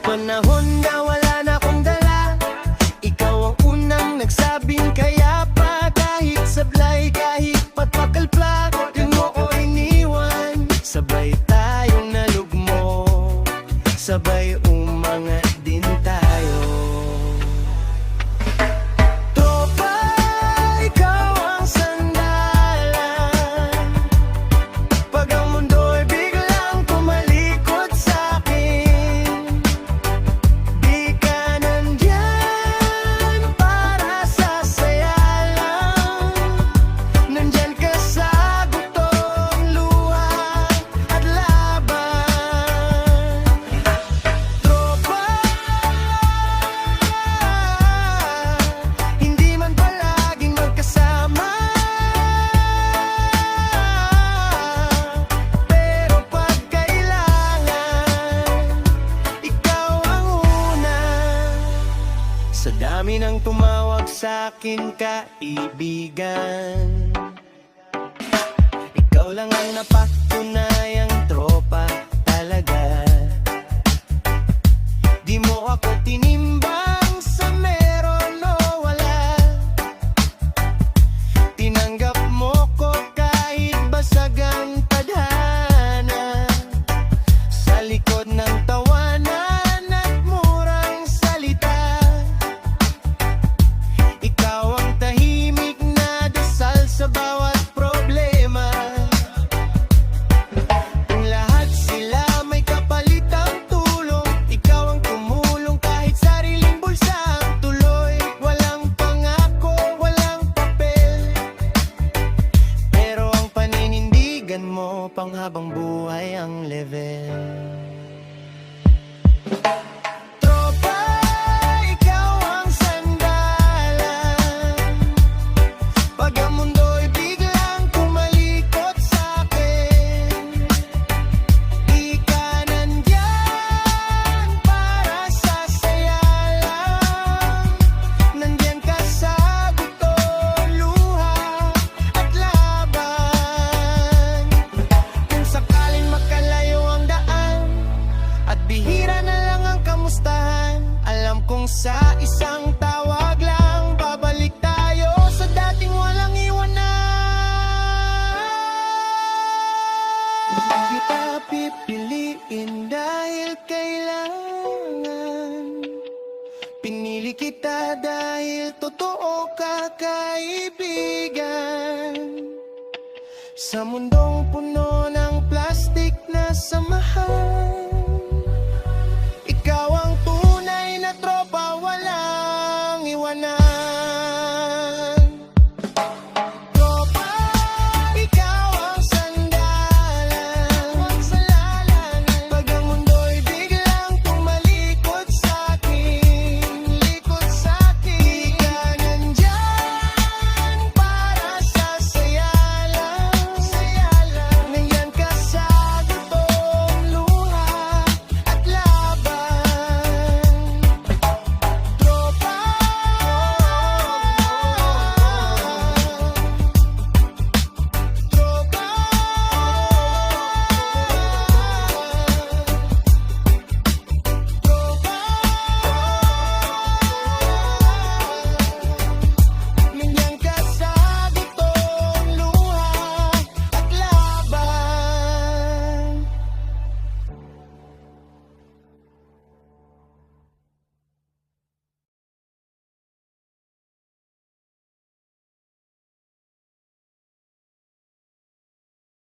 Panahon na wala na akong dala, ikaw ang unang nagsabing kaya pa. Kahit sablay, kahit patpakalplak, di mo ko iniwan. Sabay tayong nalugmo, sabay umangat din tayo. Tropa, ikaw ang sandalan pag ang mundo'y biglang tumalikod sa'kin. Di ka nandyan para sa saya lang, nandyan ka sa gutong luha at laban. Tropa, hindi man palaging magkasama, pero pag kailangan, ikaw ang una. Sa dami ng tumawag sa'kin kaibigan, ikaw lang ang napatunayang tropa talaga. Di mo ako tinimbang sa meron o wala, tinanggap mo ko kahit basag ang tadhana. Sa likod ng tawanan at murang salita, ikaw ang tahimik na dasal sa bawat problema. Kung lahat sila may kapalit ang tulong, ikaw ang tumulong kahit sariling bulsa ang tuloy. Walang pangako, walang papel, pero ang paninindigan mo panghabang buhay ang level. Tropa, ikaw ang sandalan pag ang mundo'y biglang tumalikod sa'kin. Di ka nandyan para sa saya lang, nandyan ka sa gutong luha at laban. Kung sakaling makalayo ang daan at bihira na lang ang kamustahan, alam kong sa isang tawag lang babalik tayo sa dating walang iwanan. Hindi kita pipiliin dahil kailangan, pinili kita dahil totoo ka, kaibigan. Sa mundong puno na